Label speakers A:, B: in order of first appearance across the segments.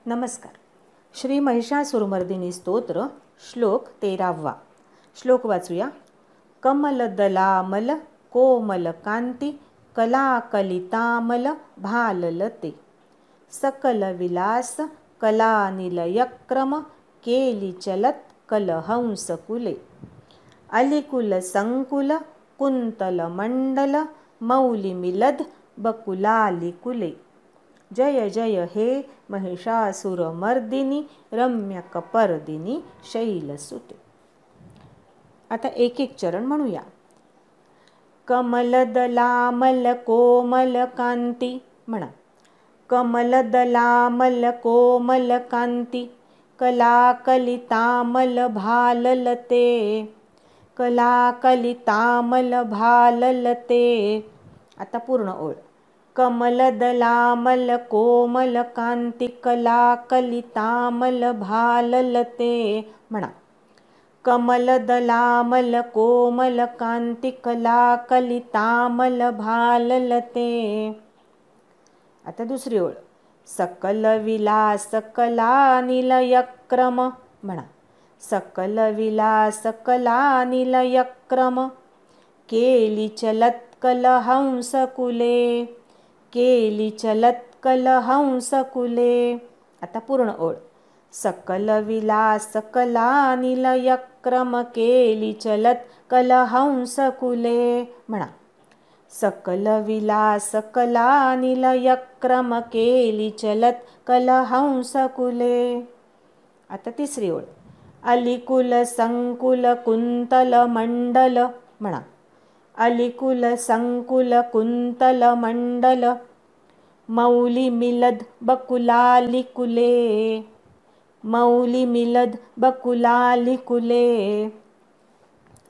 A: नमस्कार. श्री महिषासुरमर्दिनी स्तोत्र श्लोक 13वा. श्लोक वाचूया. कमलदलामल कोमल कांती कलाकलितामल भाललते सकल विलास कलानिलयक्रम केली चलत कलहंसकुले अलिकुल संकुल कुंतल मंडल मौलिमिलद बकुलालिकुले. जय जय हे महिषासुरमर्दिनी रम्यकपर्दिनी शैलसुते. आता एक एक चरण म्हणूया. कमलदलामल कोमल कांती म्हणा. कमलदलामल कोमल कांती कलाकलितामल भाललते कलाकलितामल भाललते. आता पूर्ण ओळ. कमलदलामल कोमल कांती कलाकलितामल भाललते म्हणा. कमलदलामल कोमल कांती कलाकलितामल भाललते. आता दुसरी ओळ. सकल विलास कलानिलयक्रम म्हणा. सकल विलास कलानिलयक्रम केली चलत कलहंसकुले केली चलत कलहंसकुले. आता पूर्ण ओळ. सकल विलास कलानिलयक्रम केली चलत कलहंसकुले म्हणा. सकल विलास कलानिलयक्रम केली चलत कलहंसकुले. आता तिसरी ओळ. अलिकुल संकुल कुंतल मंडल म्हणा. अलिकुल संकुल कुंतल मंडल मौली मिलद बकुलालिकुले मौली मिलद बकुलालिकुले.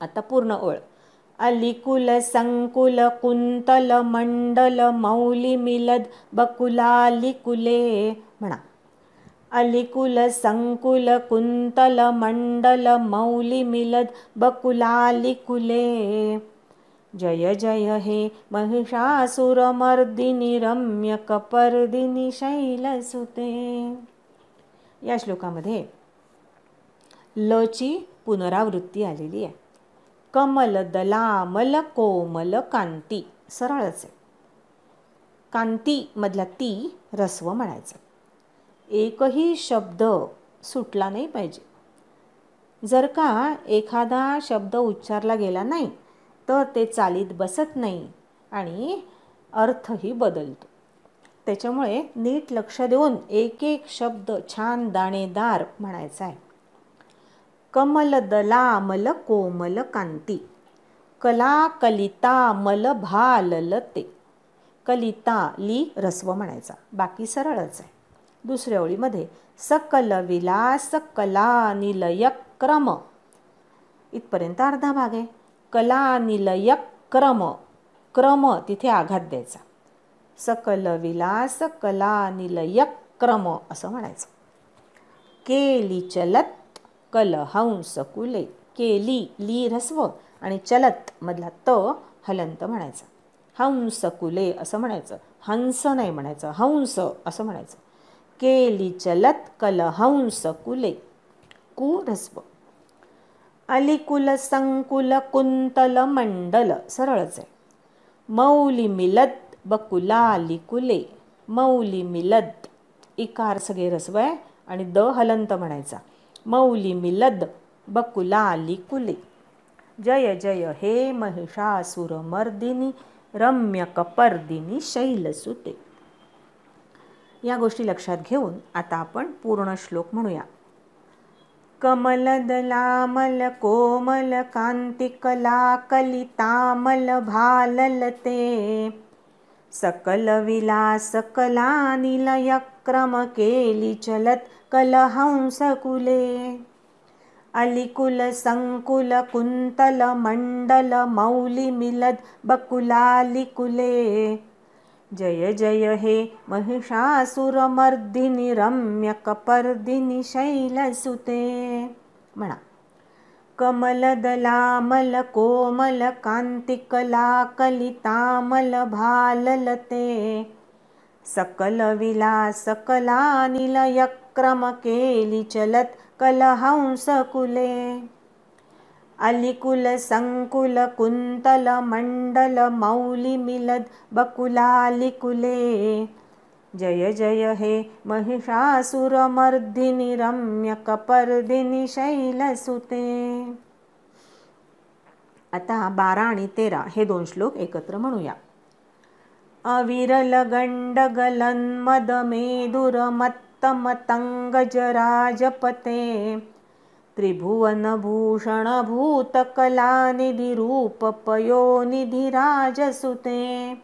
A: आता पूर्ण ओळ. अलिकुल संकुल कुंतल मंडल मौली मिलद बकुलालिकुले म्हणा. अलिकुल संकुल कुंतल मंडल मौली मिलद बकुलालिकुले. जय जय हे महिषासुरमर्दिनी रम्यकपर्दिनी शैलसुते. या श्लोकामध्ये लची पुनरावृत्ती आलेली आहे. कमलदलामल कोमल कांती सरळच आहे. कांती मधला ती ऱ्हस्व म्हणायचं. एकही शब्द सुटला नाही पाहिजे. जर का एखादा शब्द उच्चारला गेला नाही तर ते चालीत बसत नाही आणि अर्थही बदलतो. त्याच्यामुळे नीट लक्ष देऊन एक एक शब्द छान दाणेदार म्हणायचा आहे. कमलदलामल कोमल कांती कलाकलितामल भाललते. कलिता ली ऱ्हस्व म्हणायचा. बाकी सरळच आहे. दुसऱ्या ओळीमध्ये सकल विलास कलानिलयक्रम इथपर्यंत अर्धा भाग आहे. कलानिलयक्रम क्रम तिथे आघात द्यायचा. सकल विलास कलानिलयक्रम असं म्हणायचं. केली चलत कलहंसकुले. केली ली ऱ्हस्व आणि चलत मधला त हलंत म्हणायचा. हंसकुले असं म्हणायचं. हंस नाही म्हणायचं. हंस असं म्हणायचं. केली चलत कलहंसकुले. कु ऱ्हस्व. अलिकुल संकुल कुंतल मंडल सरळच आहे. मौली मिलद बकुलालिकुले. मौली मिलद इकार सगळे ऱ्हस्व आहे आणि द हलंत म्हणायचा. मौली मिलद बकुलालिकुले. जय जय हे महिषासुरमर्दिनी रम्यकपर्दिनी शैलसुते. या गोष्टी लक्षात घेऊन आता आपण पूर्ण श्लोक म्हणूया. कमलदलामल कोमल कांती कलाकलितामल भाललते सकल विलास कलानिलयक्रम केली चलत कलहंसकुले. अलिकुल संकुल कुंतल मंडल मौली मिलद बकुलालिकुले. जय जय हे महिषासुरमर्दिनी रम्यकपर्दिनी शैलसुते म्हणा. कमलदलामल कोमल कांती कलाकलितामल भाललते सकल विलास कला निलय क्रम केली चलत कलहंस कुले. अलिकुल संकुल कुंतल मंडल मौली मिलद बकुलालिकुले. जय जय हे महिषासुरमर्दिनी रम्यकपर्दिनी शैलसुते. आता 12 आणि 13 हे 2 श्लोक एकत्र म्हणूया. अविरल गंडगलन्मद मेदुरमत्तमतंगजराजपते. त्रिभुवनभूषण भूतकलानिधि रूप पयोनिधि राजसुते.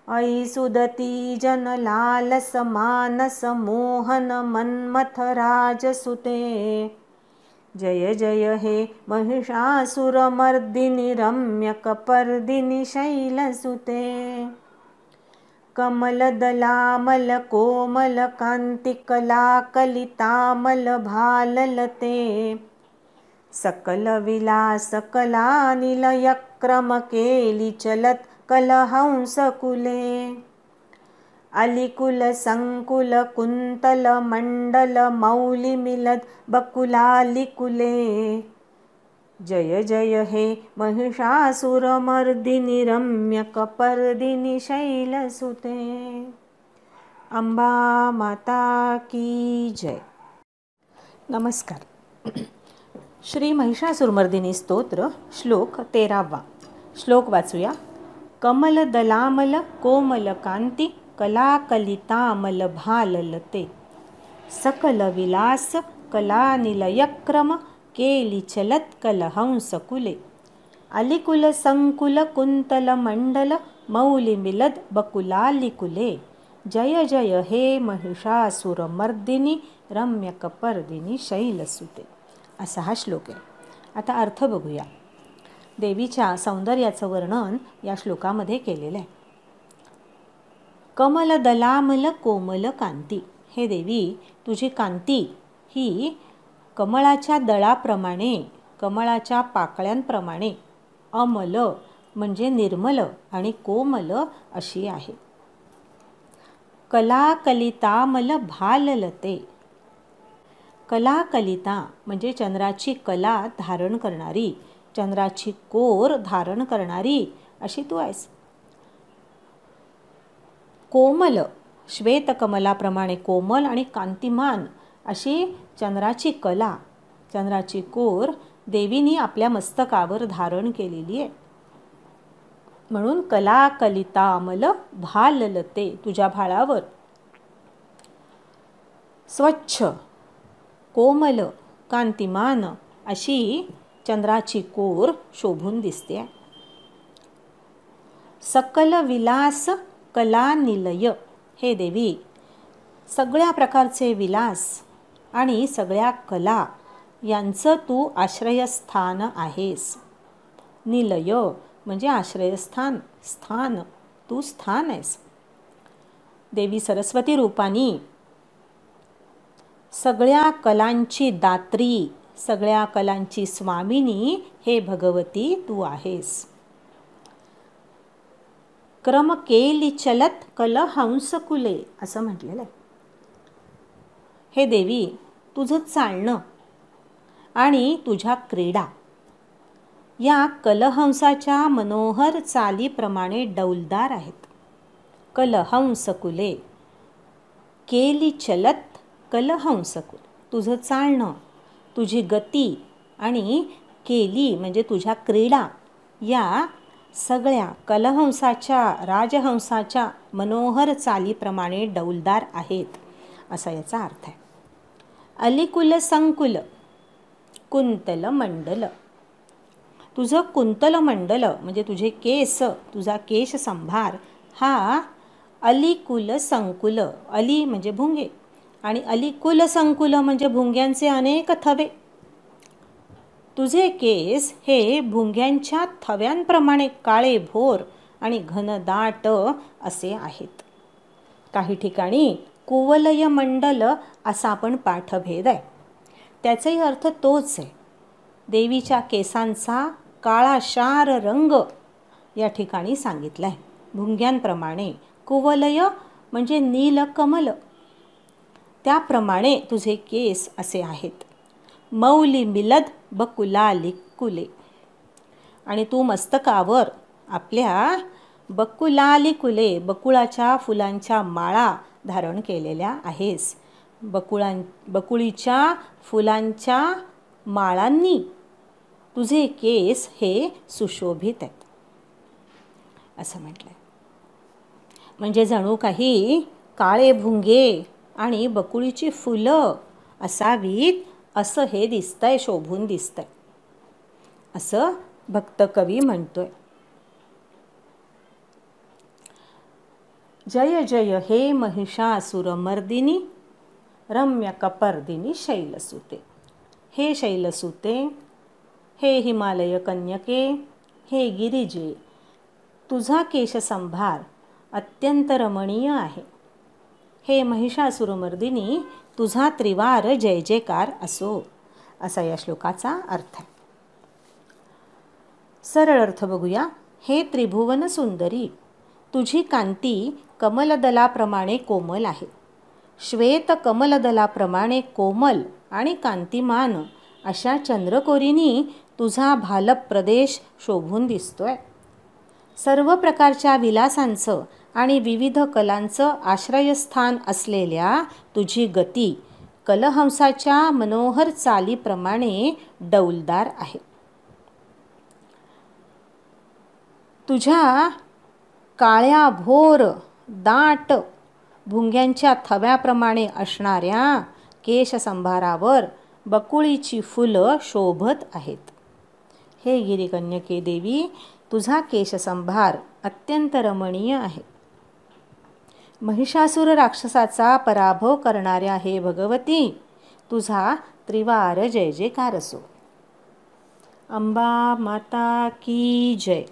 A: ऐ सुदती जनलालस मानस मोहन मन्मथ राजसुते. जय जय हे महिषासुरमर्दिनी रम्यकपर्दिनी शैलसुते. कमलदलामल कोमल कांतिकलाकलितामल भाललते. सकल विलास कला निलय क्रम केली चलत कलहंस कुले. अलिकुल संकुल कुंतल मंडल मौली मिलद बकुलालिकुले. जय जय हे महिषासुरमर्दिनी रम्यकपर्दिनी शैलसुते. अंबा माता की जय. नमस्कार. श्री महिषासुरमर्दिनी स्तोत्र श्लोक 13. श्लोक वाचूया. कमल दलामल कोमल कांती कलाकलितामल भाललते. सकल विलास कला निलयक्रम केली चलत कलहंस कुले. अलिकुल संकुल कुंतल मंडल मौली मिलद बकुलालिकुले. जय जय हे महिषासुरमर्दिनी रम्यकपर्दिनी शैलसुते. असा हा श्लोक आहे. आता अर्थ बघूया. देवीच्या सौंदर्याचं वर्णन या श्लोकामध्ये केलेलं आहे. कमल दलामल कोमल कांती. हे देवी, तुझी कांती ही कमळाच्या दळाप्रमाणे, कमळाच्या पाकळ्यांप्रमाणे, अमल म्हणजे निर्मल आणि कोमल अशी आहे. कलाकलितामल भाललते. कलाकलिता म्हणजे चंद्राची कला धारण करणारी, चंद्राची कोर धारण करणारी अशी तू आहेस. कोमल, श्वेतकमलाप्रमाणे कोमल आणि कांतिमान अशी चंद्राची कला, चंद्राची कोर देवीनी आपल्या मस्तकावर धारण केलेली आहे. म्हणून कलाकलितामल भाललते, तुझ्या भाळावर स्वच्छ, कोमल, कांतिमान अशी चंद्राची कोर शोभून दिसते. सकल विलास कला निलय. हे देवी, सगळ्या प्रकारचे विलास आणि सगळ्या कला यांचं तू आश्रयस्थान आहेस. निलय म्हणजे आश्रयस्थान, स्थान, तू स्थान आहेस. देवी सरस्वती रूपानी सगळ्या कलांची दात्री, सगळ्या कलांची स्वामिनी हे भगवती तू आहेस. क्रम केली चलत कलहंस कुले असं म्हटलेलं आहे. हे देवी, तुझं चालणं आणि तुझ्या क्रीडा या कलहंसाच्या मनोहर चालीप्रमाणे डौलदार आहेत. कलहंस कुले, केली चलत कलहंस कुल. तुझं चालणं, तुझी गती आणि केली म्हणजे तुझ्या क्रीडा या सगळ्या कलहंसाच्या, राजहंसाच्या मनोहर चालीप्रमाणे डौलदार आहेत असा याचा अर्थ आहे. अलिकुल संकुल कुंतल मंडल. तुझं कुंतल मंडल म्हणजे तुझे केस, तुझा केश संभार हा अलिकुल संकुल. अली म्हणजे भुंगे आणि अलिकुल संकुल म्हणजे भुंग्यांचे अनेक थवे. तुझे केस हे भुंग्यांच्या थव्यांप्रमाणे काळे भोर आणि घनदाट असे आहेत. काही ठिकाणी कुवलय मंडल असा पण पाठभेद आहे. त्याचाही अर्थ तोच आहे. देवीच्या केसांचा काळाशार रंग या ठिकाणी सांगितला आहे. भुंग्यांप्रमाणे कुवलय म्हणजे नीलकमल, त्याप्रमाणे तुझे केस असे आहेत. मौली मिलद बकुलाली कुले, आणि तू मस्तकावर आपल्या बकुलाली कुले, बकुळाच्या फुलांच्या माळा धारण केलेल्या आहेस. बकुळीच्या फुलांच्या माळांनी तुझे केस हे सुशोभित आहेत असं म्हटलंय. म्हणजे जणू काही काळे भुंगे आणि बकुळीची फुलं असावीत असं हे दिसतंय, शोभून दिसतंय असं भक्त कवी म्हणतोय. जय जय हे महिषासुरमर्दिनी रम्य कपर्दिनी शैलसुते. हे शैलसुते, हे हिमालय कन्यके, हे गिरिजे, तुझा केशसंभार अत्यंत रमणीय आहे. हे महिषासुरमर्दिनी, तुझा त्रिवार जय जयकार असो, असा या श्लोकाचा अर्थ आहे. सरळ अर्थ बघूया. हे त्रिभुवन सुंदरी, तुझी कांती कमलदलाप्रमाणे कोमल आहे. श्वेत कमलदलाप्रमाणे कोमल आणि कांतिमान अशा चंद्रकोरीनी तुझा भालप प्रदेश शोभून दिसतोय. सर्व प्रकारच्या विलासांचं आणि विविध कलांचं आश्रयस्थान असलेल्या तुझी गती कलहंसाच्या मनोहर चालीप्रमाणे डौलदार आहे. तुझ्या काळ्या भोर दाट भुंग्यांच्या थव्याप्रमाणे असणाऱ्या केशसंभारावर बकुळीची फुलं शोभत आहेत. हे गिरिकन्यके देवी, तुझा केशसंभार अत्यंत रमणीय आहे. महिषासुर राक्षसाचा पराभव करणाऱ्या हे भगवती, तुझा त्रिवार जय जयकार असो. अंबा माता की जय.